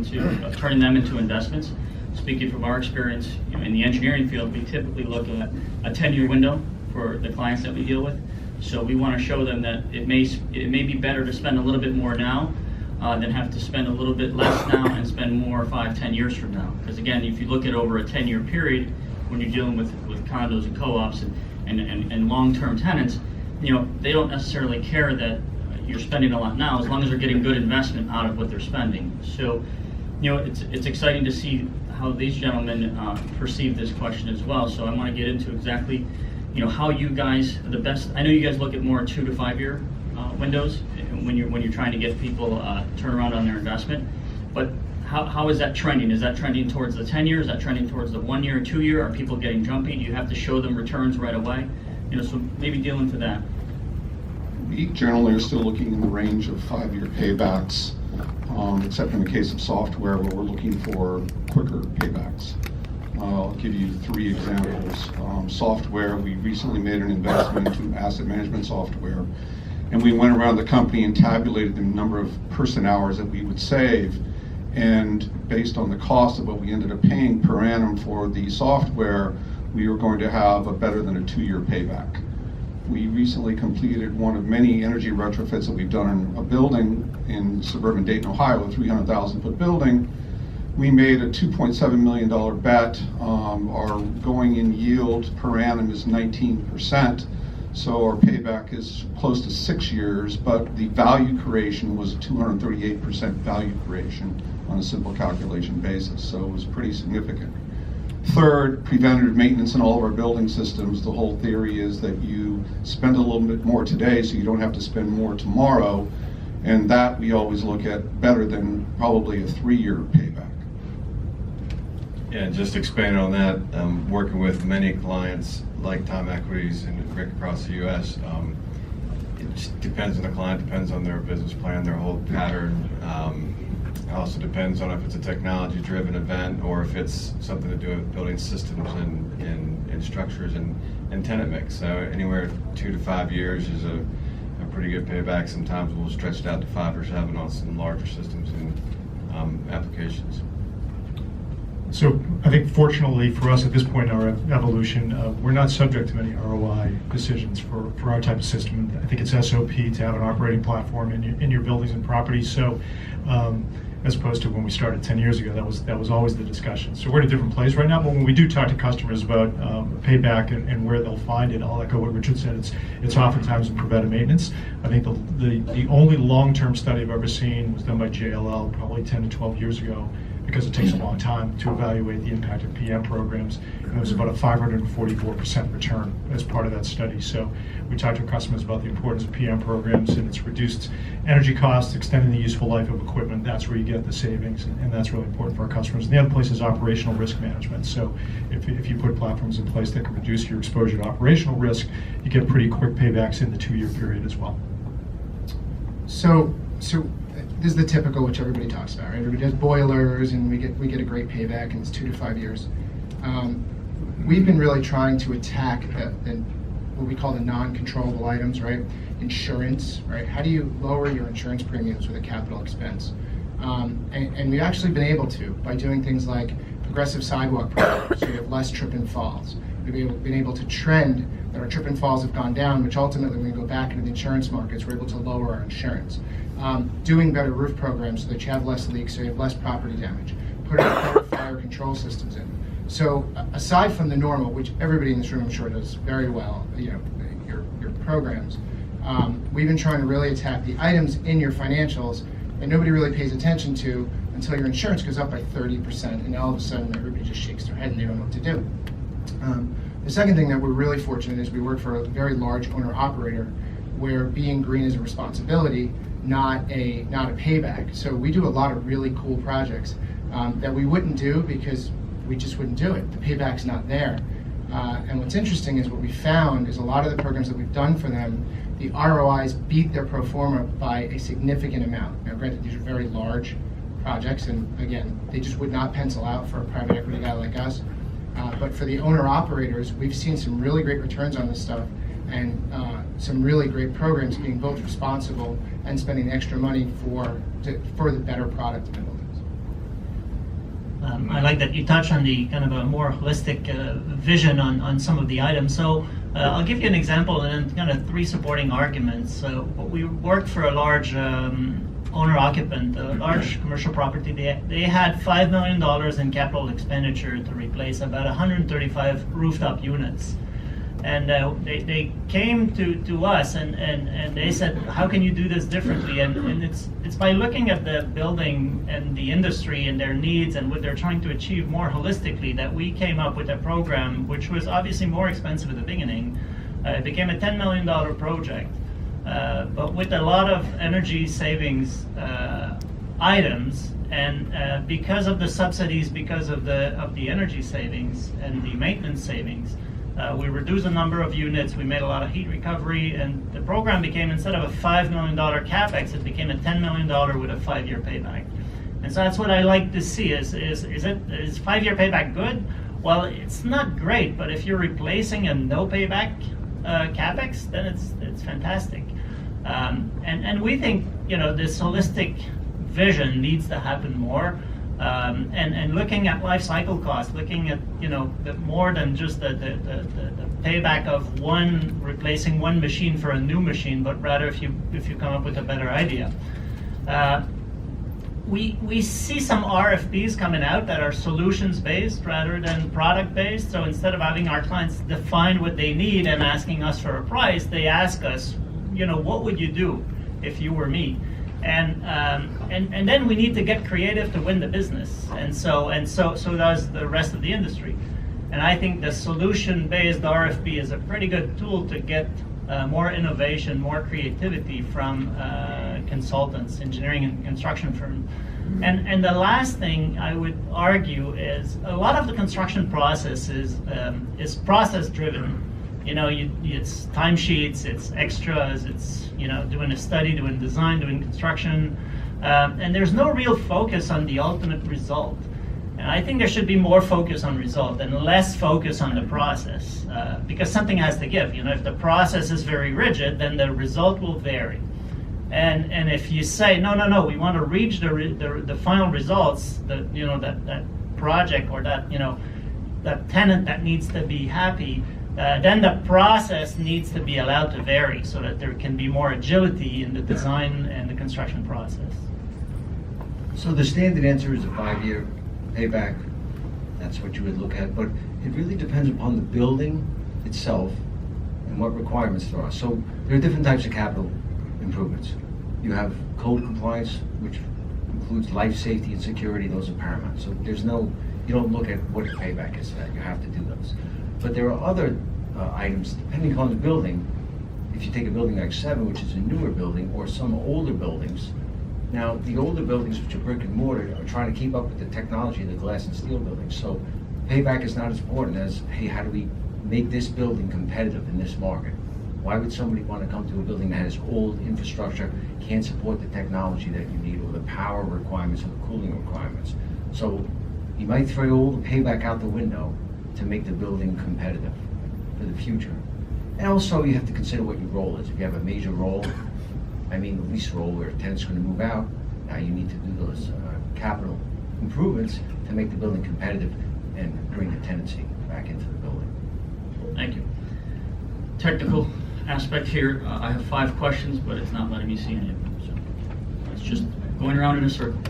turning them into investments. Speaking from our experience, in the engineering field, we typically look at a 10-year window for the clients that we deal with. So we want to show them that it may be better to spend a little bit more now than have to spend a little bit less now and spend more 5-10 years from now. Because again, if you look at over a 10-year period, when you're dealing with condos and co-ops and long-term tenants, they don't necessarily care that you're spending a lot now, as long as they're getting good investment out of what they're spending. So, it's exciting to see how these gentlemen perceive this question as well. So I want to get into exactly, how you guys are the best. I know you guys look at more 2 to 5 year windows when you're trying to get people turn around on their investment. But how is that trending? Is that trending towards the 10 year? Is that trending towards the 1 year, 2 year? Are people getting jumpy? Do you have to show them returns right away? So maybe deal into that. We generally are still looking in the range of 5-year paybacks, except in the case of software where we're looking for quicker paybacks. I'll give you 3 examples. Software, we recently made an investment into asset management software, and we went around the company and tabulated the number of person hours that we would save, and based on the cost of what we ended up paying per annum for the software, we were going to have a better than a 2-year payback. We recently completed one of many energy retrofits that we've done in a building in suburban Dayton, Ohio, a 300,000 foot building. We made a $2.7 million bet. Our going in yield per annum is 19%. So our payback is close to 6 years, but the value creation was a 238% value creation on a simple calculation basis. So it was pretty significant. Third, preventative maintenance in all of our building systems. The whole theory is that you spend a little bit more today so you don't have to spend more tomorrow, and that we always look at better than probably a 3-year payback. Yeah, just expanding on that, working with many clients like Time Equities and Rick across the U.S., it just depends on the client, depends on their business plan, their whole pattern. It also depends on if it's a technology-driven event or if it's something to do with building systems and structures and tenant mix. So anywhere 2 to 5 years is a pretty good payback. Sometimes we'll stretch it out to 5 or 7 on some larger systems and applications. So I think fortunately for us at this point in our evolution, we're not subject to many ROI decisions for our type of system. I think it's SOP to have an operating platform in your buildings and properties. So as opposed to when we started 10 years ago, that was always the discussion. So we're in a different place right now, but when we do talk to customers about payback and where they'll find it, I'll echo what Richard said, it's oftentimes in preventive maintenance. I think the only long-term study I've ever seen was done by JLL probably 10 to 12 years ago, because it takes a long time to evaluate the impact of PM programs, and it was about a 544% return as part of that study. So we talked to customers about the importance of PM programs, and it's reduced energy costs, extending the useful life of equipment. That's where you get the savings, and that's really important for our customers. And the other place is operational risk management. So if you put platforms in place that can reduce your exposure to operational risk, you get pretty quick paybacks in the 2-year period as well. So this is the typical, which everybody talks about, right? Everybody does boilers, and we get a great payback, and it's 2 to 5 years. We've been really trying to attack what we call the non-controllable items, right? Insurance, right? How do you lower your insurance premiums with a capital expense? And we've actually been able to by doing things like progressive sidewalk programs, so you have less trip and falls. We've been able to trend that our trip and falls have gone down, which ultimately, when we go back into the insurance markets, we're able to lower our insurance. Doing better roof programs so that you have less leaks, so you have less property damage. Putting better fire control systems in. So aside from the normal, which everybody in this room I'm sure does very well, your programs, we've been trying to really attack the items in your financials that nobody really pays attention to until your insurance goes up by 30%, and all of a sudden everybody just shakes their head and they don't know what to do. The second thing that we're really fortunate is we work for a very large owner-operator where being green is a responsibility, not a payback. So we do a lot of really cool projects that we wouldn't do because we just wouldn't do it. The payback's not there. And what's interesting is what we found is a lot of the programs that we've done for them, the ROIs beat their pro forma by a significant amount. Now granted, these are very large projects, and again, they just would not pencil out for a private equity guy like us. But for the owner-operators, we've seen some really great returns on this stuff, and some really great programs being both responsible and spending extra money for the better product in the buildings. I like that you touched on the kind of a more holistic vision on some of the items. So I'll give you an example and then kind of 3 supporting arguments. So we worked for a large owner-occupant, a large commercial property. They had $5 million in capital expenditure to replace about 135 rooftop units. And they came to us and they said, how can you do this differently? And it's by looking at the building and the industry and their needs and what they're trying to achieve more holistically that we came up with a program which was obviously more expensive at the beginning. It became a $10 million project, but with a lot of energy savings items. And because of the subsidies, because of the energy savings and the maintenance savings, we reduced the number of units, we made a lot of heat recovery, and the program became, instead of a $5 million capex, it became a $10 million with a 5-year payback. And so that's what I like to see, is 5-year payback good? Well, it's not great, but if you're replacing a no payback capex, then it's fantastic. And we think, this holistic vision needs to happen more. And looking at life cycle costs, looking at more than just the payback of replacing one machine for a new machine, but rather if you come up with a better idea. We see some RFPs coming out that are solutions based rather than product based. So instead of having our clients define what they need and asking us for a price, they ask us, what would you do if you were me? And then we need to get creative to win the business, and so does the rest of the industry. And I think the solution-based RFP is a pretty good tool to get more innovation, more creativity from consultants, engineering and construction firms. And the last thing I would argue is a lot of the construction process is process-driven. It's timesheets, it's extras, it's doing a study, doing design, doing construction, and there's no real focus on the ultimate result. And I think there should be more focus on result and less focus on the process, because something has to give. If the process is very rigid, then the result will vary. And if you say no, we want to reach the final results, that project or that tenant that needs to be happy. Then the process needs to be allowed to vary so that there can be more agility in the design and the construction process. So the standard answer is a 5-year payback. That's what you would look at, but it really depends upon the building itself and what requirements there are. So there are different types of capital improvements. You have code compliance, which includes life safety and security. Those are paramount. So you don't look at what the payback is for that. You have to do those. But there are other items, depending upon the building. If you take a building like 7, which is a newer building, or some older buildings. Now, the older buildings, which are brick and mortar, are trying to keep up with the technology of the glass and steel buildings. So payback is not as important as, hey, how do we make this building competitive in this market? Why would somebody want to come to a building that has old infrastructure, can't support the technology that you need, or the power requirements, or the cooling requirements? So you might throw all the payback out the window to make the building competitive for the future. And also you have to consider what your role is. If you have a major role, the lease role where a tenant's going to move out, now you need to do those capital improvements to make the building competitive and bring the tenancy back into the building. Thank you. Technical aspect here, I have 5 questions, but it's not letting me see any of them. So it's just going around in a circle.